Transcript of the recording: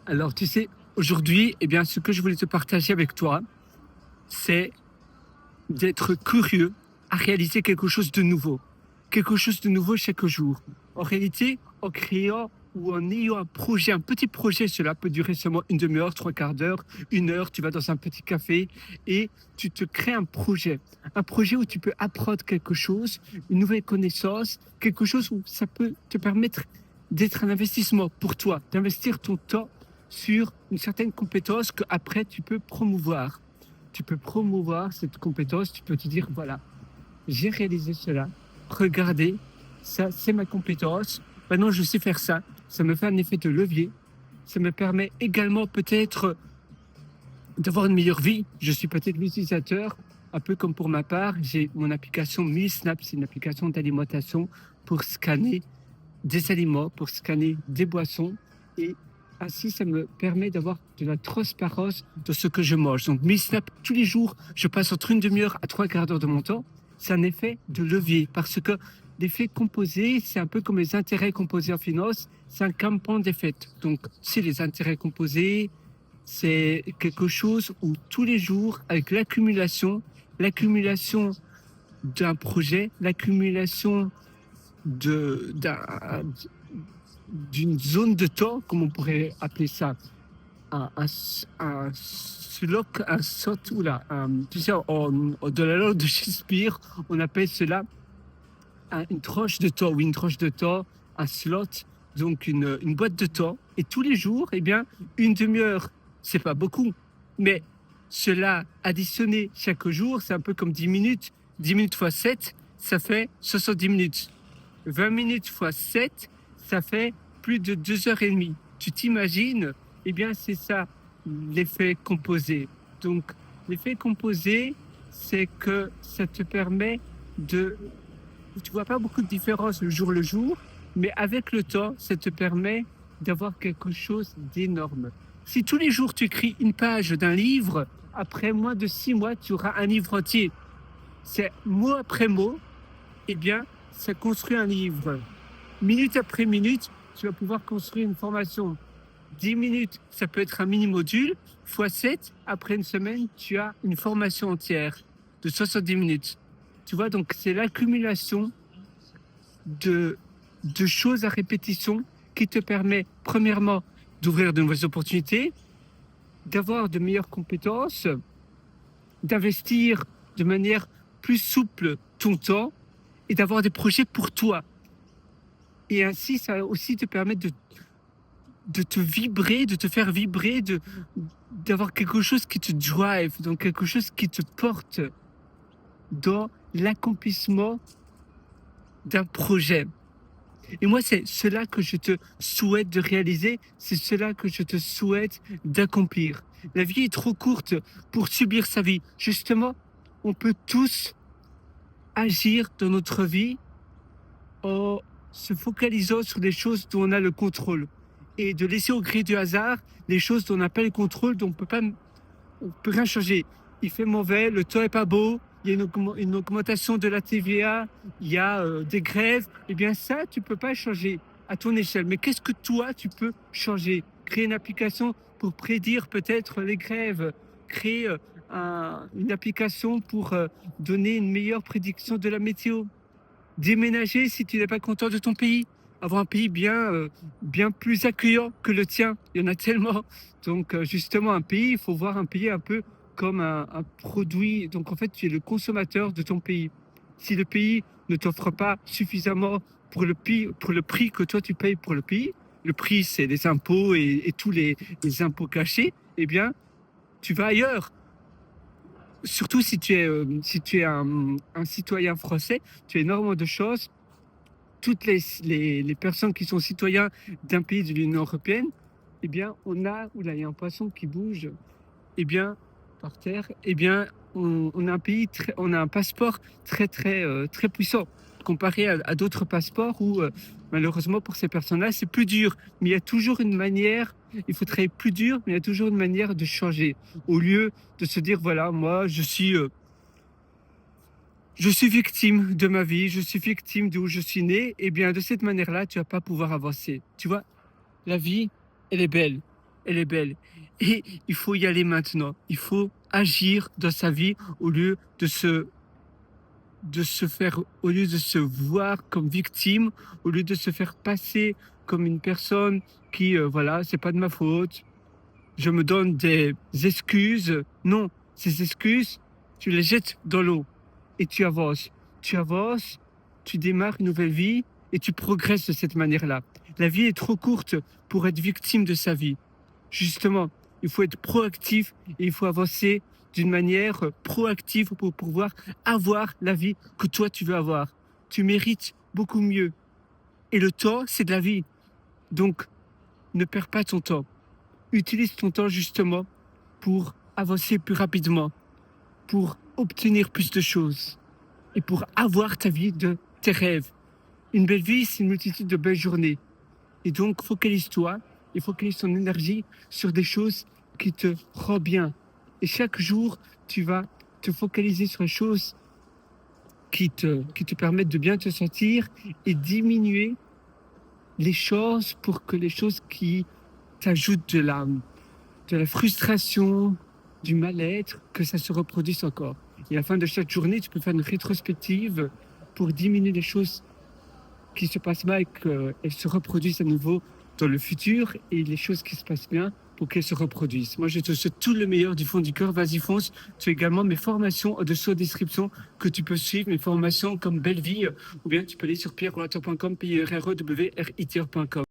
Alors, tu sais, aujourd'hui, eh bien, ce que je voulais te partager avec toi, c'est d'être curieux à réaliser quelque chose de nouveau chaque jour. En réalité, en créant ou en ayant un projet, un petit projet, cela peut durer seulement une demi-heure, trois quarts d'heure, une heure, tu vas dans un petit café et tu te crées un projet où tu peux apprendre quelque chose, une nouvelle connaissance, quelque chose où ça peut te permettre d'être un investissement pour toi, d'investir ton temps sur une certaine compétence que après tu peux promouvoir. Tu peux promouvoir cette compétence, tu peux te dire, voilà, j'ai réalisé cela, regardez, ça c'est ma compétence, maintenant je sais faire ça, ça me fait un effet de levier, ça me permet également peut-être d'avoir une meilleure vie, je suis peut-être l'utilisateur, un peu comme pour ma part, j'ai mon application MiSnap, c'est une application d'alimentation pour scanner des aliments, pour scanner des boissons et ainsi ça me permet d'avoir de la transparence de ce que je mange. Donc MiSnap, tous les jours, je passe entre une demi-heure à trois quarts d'heure de mon temps. C'est un effet de levier parce que l'effet composé, c'est un peu comme les intérêts composés en finance, c'est un compound effect. Donc, c'est les intérêts composés, c'est quelque chose où tous les jours, avec l'accumulation d'un projet, l'accumulation d'une zone de temps, comme on pourrait appeler ça, un sloc, un sot, oula, tu sais, de la langue de Shakespeare, on appelle cela une tranche de temps, oui, une tranche de temps, un slot, donc une boîte de temps. Et tous les jours, eh bien, une demi-heure, c'est pas beaucoup, mais cela additionné chaque jour, c'est un peu comme 10 minutes. 10 minutes fois 7, ça fait 70 minutes. 20 minutes fois 7, ça fait plus de 2 heures et demie. Tu t'imagines? Eh bien, c'est ça, l'effet composé. Donc, l'effet composé, c'est que ça te permet de... Tu vois pas beaucoup de différence le jour, mais avec le temps, ça te permet d'avoir quelque chose d'énorme. Si tous les jours tu écris une page d'un livre, après moins de 6 mois, tu auras un livre entier. C'est mot après mot, eh bien, ça construit un livre. Minute après minute, tu vas pouvoir construire une formation. 10 minutes, ça peut être un mini-module. Fois 7, après une semaine, tu as une formation entière de 70 minutes. Tu vois, donc c'est l'accumulation de, de choses à répétition qui te permet, premièrement, d'ouvrir de nouvelles opportunités, d'avoir de meilleures compétences, d'investir de manière plus souple ton temps et d'avoir des projets pour toi. Et ainsi, ça va aussi te permettre de te vibrer, de te faire vibrer, d'avoir quelque chose qui te drive, donc quelque chose qui te porte dans l'accomplissement d'un projet. Et moi, c'est cela que je te souhaite de réaliser, c'est cela que je te souhaite d'accomplir. La vie est trop courte pour subir sa vie. Justement, on peut tous agir dans notre vie en se focalisant sur les choses dont on a le contrôle et de laisser au gré du hasard les choses dont on n'a pas le contrôle, dont on peut rien changer. Il fait mauvais, le temps est pas beau, il y a une augmentation de la TVA, il y a des grèves. Eh bien ça, tu peux pas changer à ton échelle. Mais qu'est-ce que toi, tu peux changer? Créer une application pour prédire peut-être les grèves, créer une application pour donner une meilleure prédiction de la météo. Déménager si tu n'es pas content de ton pays. Avoir un pays bien plus accueillant que le tien. Il y en a tellement. Donc, justement, un pays, il faut voir un pays un peu comme un produit. Donc, en fait, tu es le consommateur de ton pays. Si le pays ne t'offre pas suffisamment pour le prix que toi tu payes pour le pays, le prix, c'est les impôts et tous les impôts cachés, eh bien, tu vas ailleurs. Surtout si tu es un citoyen français, tu as énormément de choses. Toutes les personnes qui sont citoyens d'un pays de l'Union européenne, eh bien, oula, il y a un poisson qui bouge, eh bien, par terre, eh bien, on a on a un passeport très puissant comparé à d'autres passeports où, malheureusement, pour ces personnes-là, c'est plus dur. Mais il y a toujours une manière, il faut travailler plus dur, mais il y a toujours une manière de changer. Au lieu de se dire, voilà, moi, je suis victime de ma vie, je suis victime d'où je suis né, eh bien, de cette manière-là, tu vas pas pouvoir avancer. Tu vois, la vie, elle est belle. elle est belle. Et il faut y aller maintenant. Il faut agir dans sa vie au lieu au lieu de se voir comme victime, au lieu de se faire passer comme une personne qui, voilà, c'est pas de ma faute, je me donne des excuses. Non, ces excuses, tu les jettes dans l'eau et tu avances. Tu avances, tu démarres une nouvelle vie et tu progresses de cette manière-là. La vie est trop courte pour être victime de sa vie. Justement, il faut être proactif et il faut avancer d'une manière proactive pour pouvoir avoir la vie que toi tu veux avoir. Tu mérites beaucoup mieux. Et le temps, c'est de la vie. Donc, ne perds pas ton temps. Utilise ton temps justement pour avancer plus rapidement, pour obtenir plus de choses et pour avoir ta vie de tes rêves. Une belle vie, c'est une multitude de belles journées. Et donc, focalise-toi et focalise ton énergie sur des choses qui te rendent bien. Et chaque jour, tu vas te focaliser sur les choses qui te permettent de bien te sentir et diminuer les choses pour que les choses qui t'ajoutent de la frustration, du mal-être, que ça se reproduise encore. Et à la fin de chaque journée, tu peux faire une rétrospective pour diminuer les choses qui se passent mal et qu'elles se reproduisent à nouveau dans le futur et les choses qui se passent bien pour qu'elles se reproduisent. Moi, je te souhaite tout le meilleur du fond du cœur. Vas-y, fonce. Tu as également mes formations au-dessous en description que tu peux suivre, mes formations comme Belle Vie, ou bien tu peux aller sur pierrelator.com, pierrewrit.com.